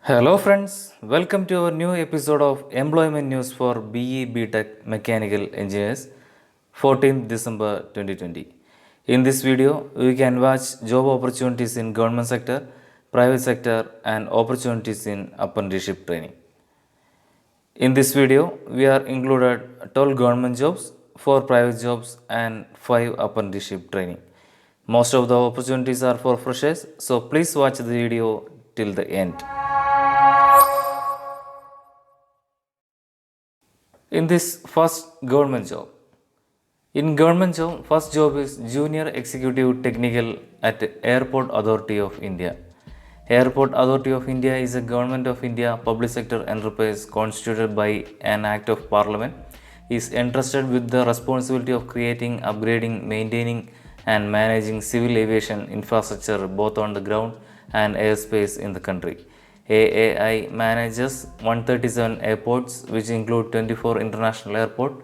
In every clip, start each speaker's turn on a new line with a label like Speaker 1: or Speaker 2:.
Speaker 1: Hello friends, welcome to our new episode of Employment News for BE BTech Mechanical Engineers 14th December 2020. In this video, we can watch job opportunities in government sector, private sector and opportunities in apprenticeship training. In this video, we are included 12 government jobs, 4 private jobs and 5 apprenticeship training. Most of the opportunities are for freshers, so please watch the video till the end. In this first government job, first job is Junior Executive Technical at Airport Authority of India. Airport Authority of India is a Government of India public sector enterprise constituted by an Act of Parliament, is entrusted with the responsibility of creating, upgrading, maintaining and managing civil aviation infrastructure both on the ground and airspace in the country. AAI manages 137 airports, which include 24 international airports,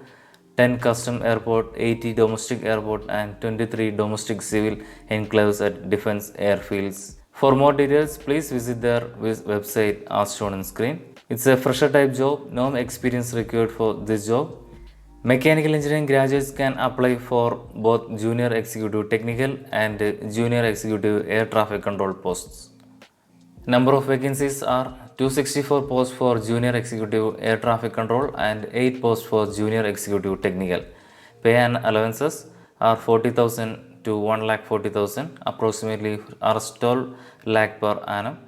Speaker 1: 10 custom airport, 80 domestic airport and 23 domestic civil enclaves at defense airfields. For more details, please visit their website as shown on screen. It's a fresher type job, no experience required for this job. Mechanical engineering graduates can apply for both junior executive technical and junior executive air traffic control posts. Number of vacancies are 264 posts for Junior Executive Air Traffic Control and 8 posts for Junior Executive Technical. Pay and allowances are 40,000 to 1,40,000, approximately Rs 12 lakh per annum.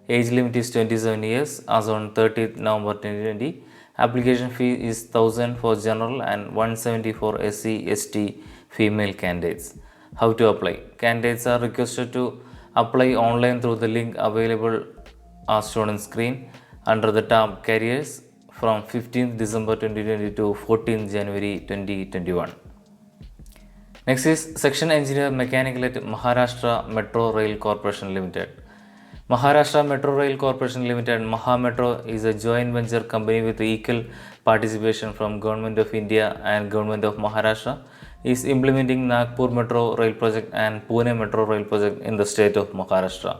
Speaker 1: Age limit is 27 years as on 30th November 2020. Application fee is 1000 for general and 170 for SC, ST female candidates. How to apply? Candidates are requested to apply online through the link available as shown on screen under the tab Careers from 15th December 2020 to 14th January 2021. Next is Section Engineer Mechanical at Maharashtra Metro Rail Corporation Limited. Maharashtra Metro Rail Corporation Limited Maha Metro is a joint venture company with equal participation from Government of India and Government of Maharashtra, is implementing Nagpur Metro Rail Project and Pune Metro Rail Project in the state of Maharashtra.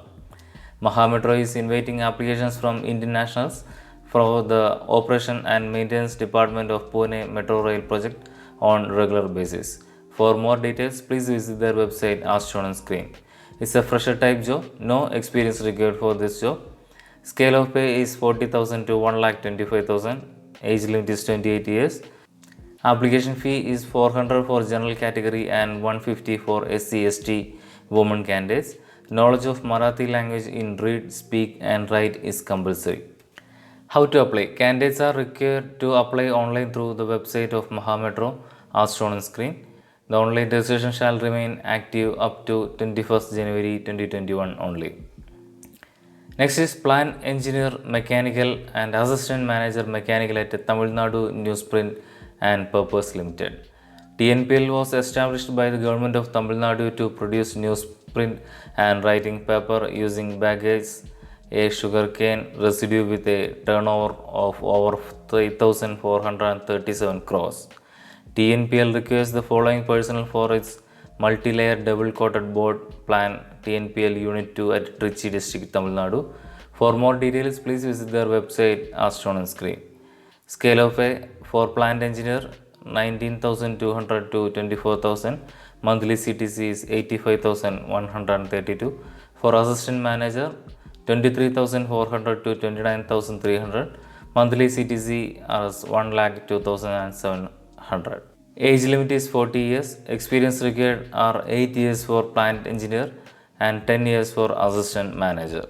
Speaker 1: Maha Metro is inviting applications from Indian nationals for the Operation and Maintenance Department of Pune Metro Rail Project on regular basis. For more details, please visit their website as shown on screen. It's a fresher type job, no experience required for this job. Scale of pay is 40,000 to 1,25,000. Age limit is 28 years. Application fee is 400 for general category and 150 for SC, ST women candidates. Knowledge of Marathi language in read, speak and write is compulsory. How to apply? Candidates are required to apply online through the website of Maha Metro as shown on screen. The online registration shall remain active up to 21st January 2021 only. Next is Plant Engineer Mechanical and Assistant Manager Mechanical at Tamil Nadu Newsprint and Purpose Limited. TNPL was established by the government of Tamil Nadu to produce newsprint and writing paper using bagasse, a sugarcane residue with a turnover of over 3,437 crores. TNPL requires the following personnel for its multi-layer double-coated board plant TNPL Unit 2 at Trichy district, Tamil Nadu. For more details, please visit their website as shown on screen. Scale of pay for plant engineer 19,200 to 24,000. Monthly CTC is 85,132. For assistant manager 23,400 to 29,300. Monthly CTC is 1,02,700. Age limit is 40 years. Experience required are 8 years for plant engineer and 10 years for assistant manager.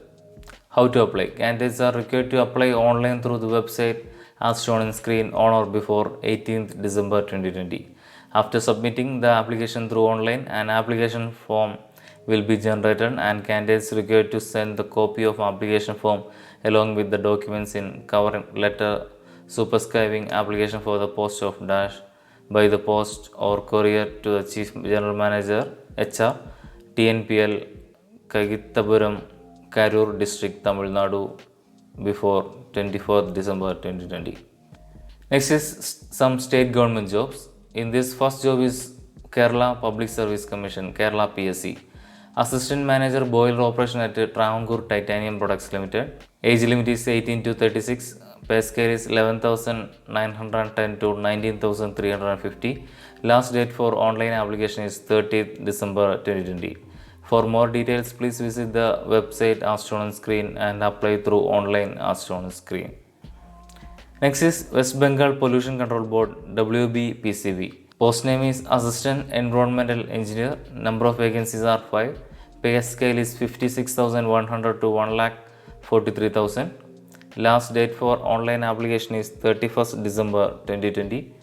Speaker 1: How to apply? Candidates are required to apply online through the website as shown on screen on or before 18th December 2020. After submitting the application through online, an application form will be generated and candidates required to send the copy of application form along with the documents in cover letter superscribing application for the post of dash by the post or courier to the Chief General Manager HR TNPL Kagithapuram Karur District Tamil Nadu before 24th December 2020. Next is some state government jobs. In this first job is Kerala Public Service Commission, Kerala PSC. Assistant Manager Boiler Operation at Travancore Titanium Products Limited. Age limit is 18 to 36. Pay scale is 11,910 to 19,350. Last date for online application is 30th December 2020. For more details, please visit the website as shown on screen and apply through online as shown on screen. Next is West Bengal Pollution Control Board WBPCB. Post name is Assistant Environmental Engineer. Number of vacancies are 5. Pay scale is 56,100 to 1,43,000. Last date for online application is 31st December 2020.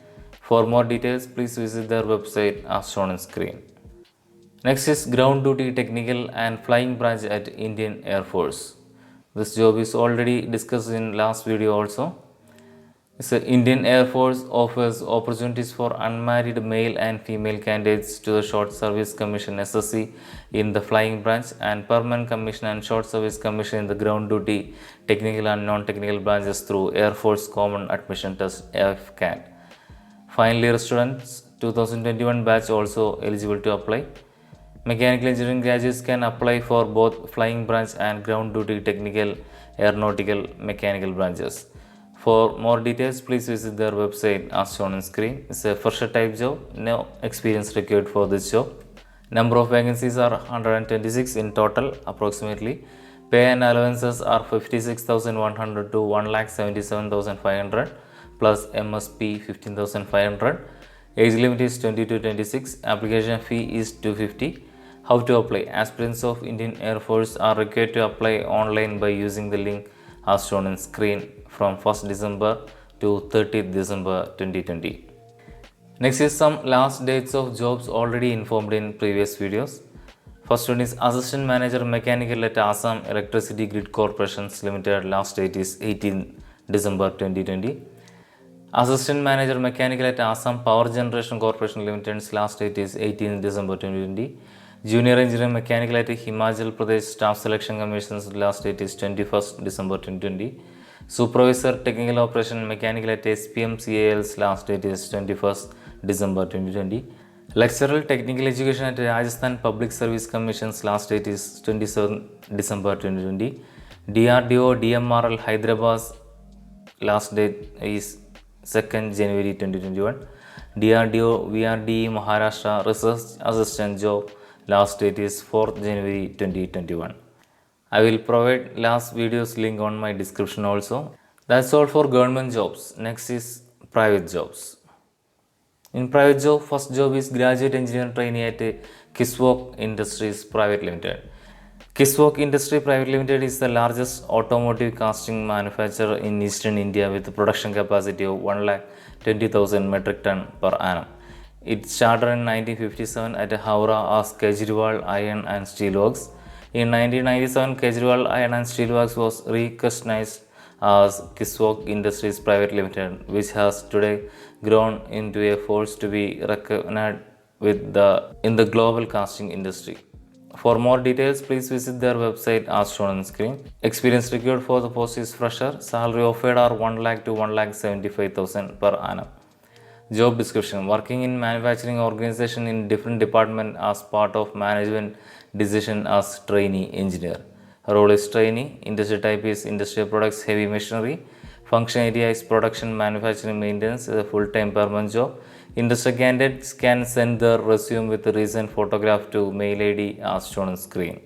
Speaker 1: For more details, please visit their website as shown on screen. Next is Ground Duty Technical and Flying Branch at Indian Air Force. This job is already discussed in last video also. So Indian Air Force offers opportunities for unmarried male and female candidates to the Short Service Commission SSC in the Flying Branch and Permanent Commission and Short Service Commission in the Ground Duty Technical and Non-Technical branches through Air Force Common Admission Test FCAT. Final year students 2021 batch also eligible to apply. Mechanical engineering graduates can apply for both Flying Branch and Ground Duty Technical, Aeronautical, Mechanical branches. For more details, please visit their website as shown on screen. It's a fresher type job, no experience required for this job. Number of vacancies are 126 in total approximately. Pay and allowances are 56,100 to 1,77,500 plus MSP 15,500. Age limit is 20 to 26. Application fee is 250. How to apply? Aspirants of Indian Air Force are required to apply online by using the link as shown on screen from 1st December to 30th December 2020. Next is some last dates of jobs already informed in previous videos. First one is Assistant Manager Mechanical at Assam Electricity Grid Corporations Limited. Last date is 18 December 2020. Assistant Manager Mechanical at Assam Power Generation Corporation Limited's last date is 18 December 2020. Junior Engineer Mechanical at Himachal Pradesh Staff Selection Commission's last date is 21st December 2020. Supervisor Technical Operation Mechanical at SPM CAL's last date is 21st December 2020. Lecturer Technical Education at Rajasthan Public Service Commission's last date is 27th December 2020. DRDO DMRL Hyderabad's last date is 2nd January 2021. DRDO VRDE Maharashtra Research Assistant Job last date is 4th January 2021. I will provide last video's link on my description also. That's all for government jobs. Next is private jobs. In private job, first job is Graduate Engineer Trainee at Kiswok Industries Private Limited. Kiswok Industry Private Limited is the largest automotive casting manufacturer in eastern India with a production capacity of 1,20,000 metric ton per annum. It started in 1957 at Howrah as Kejriwal Iron and Steel Works. In 1997, Kejriwal Iron and Steel Works was recognized as Kiswok Industries Private Limited, which has today grown into a force to be recognized in the global casting industry. For more details, please visit their website as shown on screen. Experience required for the post is fresher. Salary offered are 1 lakh to 1,75,000 per annum. Job description: working in manufacturing organization in different department as part of management decision as trainee engineer. Role is trainee. Industry type is industrial products, heavy machinery. Function area is production, manufacturing, maintenance. Is a full-time permanent job. Industry candidates can send their resume with a recent photograph to mail ID as shown on screen.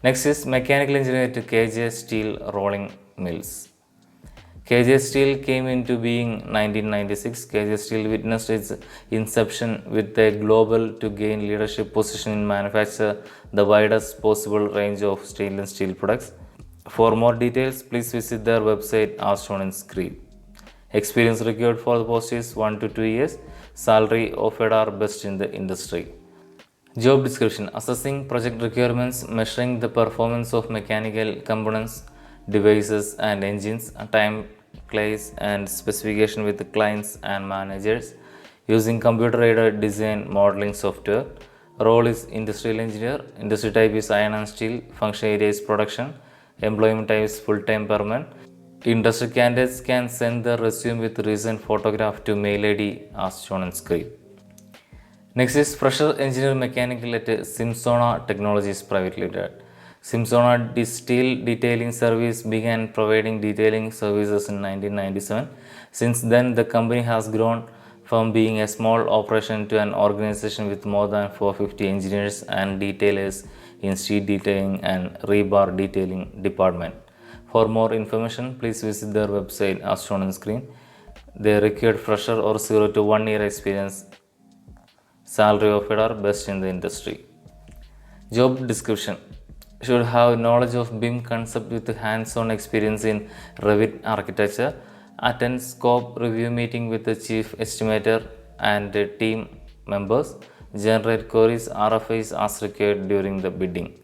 Speaker 1: Next is mechanical engineer to KJ Steel Rolling Mills. KJ Steel came into being 1996. KJ Steel witnessed its inception with a global to gain leadership position in manufacture the widest possible range of stainless steel products. For more details, please visit their website as shown on screen. Experience required for the post is 1 to 2 years. Salary offered are best in the industry. Job description: assessing project requirements, measuring the performance of mechanical components, devices and engines, time, place and specification with the clients and managers, using computer-aided design modeling software. Role is industrial engineer. Industry type is iron and steel. Function area is production. Employment type is full-time permanent. Industry candidates can send their resume with recent photograph to mail ID as shown on screen. Next is Fresher Engineer Mechanical at Simsona Technologies Private Limited. Simsona Steel Detailing Service began providing detailing services in 1997. Since then, the company has grown from being a small operation to an organization with more than 450 engineers and detailers in sheet detailing and rebar detailing department. For more information, please visit their website as shown on screen. They require fresher or 0 to 1 year experience. Salary offered are best in the industry. Job description: should have knowledge of BIM concept with hands-on experience in Revit architecture. Attend scope review meeting with the chief estimator and team members. Generate queries RFIs as required during the bidding.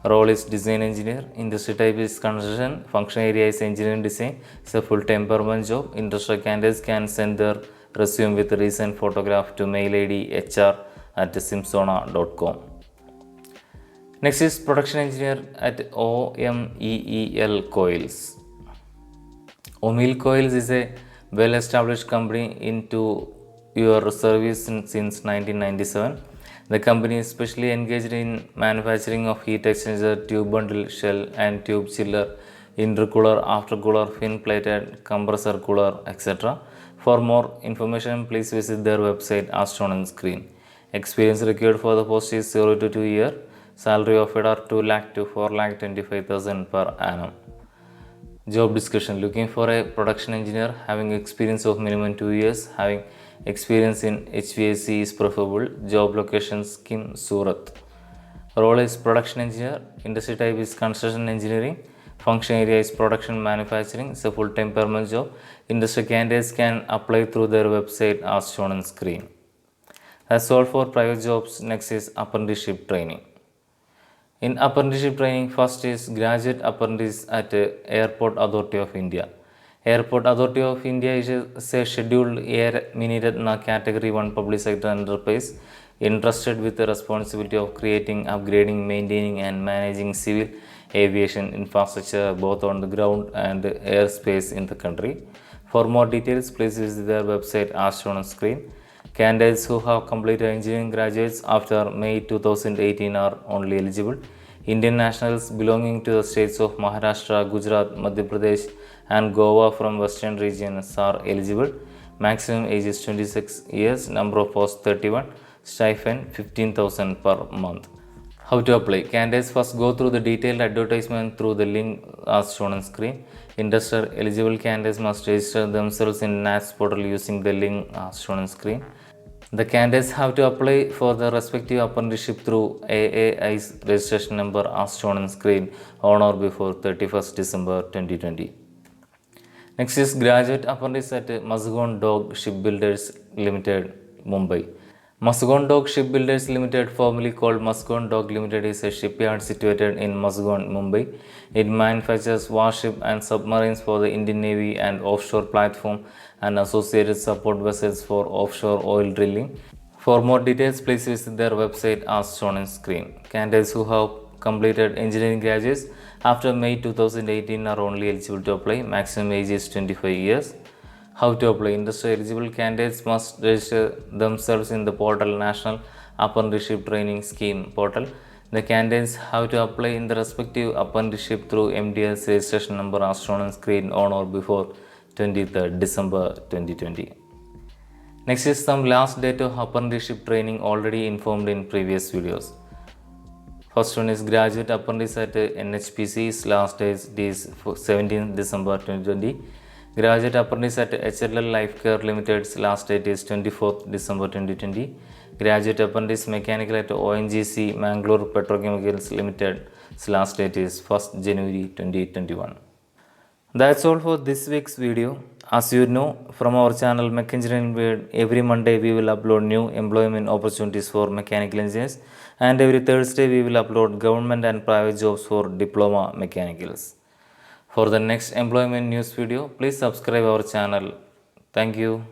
Speaker 1: Role is design engineer. Industry type is construction. Function area is engineering design. It's a full-time permanent job. Interested candidates can send their resume with recent photograph to mail ID hr@simsona.com. Next is production engineer at OMEEL Coils. OMEEL Coils is a well-established company into your service since 1997. The company is specially engaged in manufacturing of heat exchanger, tube bundle, shell and tube chiller, intercooler, aftercooler, fin plated, compressor cooler, etc. For more information, please visit their website as shown on screen. Experience required for the post is 0 to 2 years. Salary offered are 2 lakh to 4 lakh 25,000 per annum. Job description: looking for a production engineer having experience of minimum 2 years. Having experience in HVAC is preferable. Job location Skim, Surat. Role is production engineer. Industry type is construction engineering. Function area is production manufacturing. It's a full-time permanent job. Industry candidates can apply through their website as shown on screen. That's all for private jobs. Next is apprenticeship training. In apprenticeship training, first is graduate apprentice at Airport Authority of India. Airport Authority of India is a scheduled air Miniratna category 1 public sector enterprise entrusted with the responsibility of creating, upgrading, maintaining and managing civil aviation infrastructure both on the ground and airspace in the country. For more details, please visit their website as shown on screen. Candidates who have completed engineering graduates after May 2018 are only eligible. Indian nationals belonging to the states of Maharashtra, Gujarat, Madhya Pradesh and Goa from western regions are eligible. Maximum age is 26 years, number of posts 31, stipend 15,000 per month. How to apply? Candidates first go through the detailed advertisement through the link as shown on screen. Interested eligible candidates must register themselves in NATS portal using the link as shown on screen. The candidates have to apply for the respective apprenticeship through AAI's registration number as shown on screen on or before 31st December 2020. Next is graduate apprentice at Mazagon Dog Shipbuilders Limited, Mumbai. Mazagon Dog Shipbuilders Limited, formerly called Mazagon Dog Limited, is a shipyard situated in Mazagon, Mumbai. It manufactures warships and submarines for the Indian Navy and offshore platform and associated support vessels for offshore oil drilling. For more details, please visit their website as shown on screen. Candidates who have completed engineering graduates after May 2018 are only eligible to apply. Maximum age is 25 years. How to apply? Industry eligible candidates must register themselves in the portal National Apprenticeship Training Scheme portal. The candidates have to apply in the respective apprenticeship through MDS registration number as shown on screen on or before 23rd December 2020. Next is some last date of apprenticeship training already informed in previous videos. First one is graduate apprentice at NHPC's last date is 17th December 2020. Graduate apprentice at HLL Lifecare Limited's last date is 24th December 2020. Graduate apprentice mechanical at ONGC Mangalore Petrochemicals Limited's last date is 1st January 2021. That's all for this week's video. As you know from our channel Mech Engineering World, every Monday we will upload new employment opportunities for mechanical engineers and every Thursday we will upload government and private jobs for diploma mechanicals. For the next employment news video, please subscribe our channel. Thank you.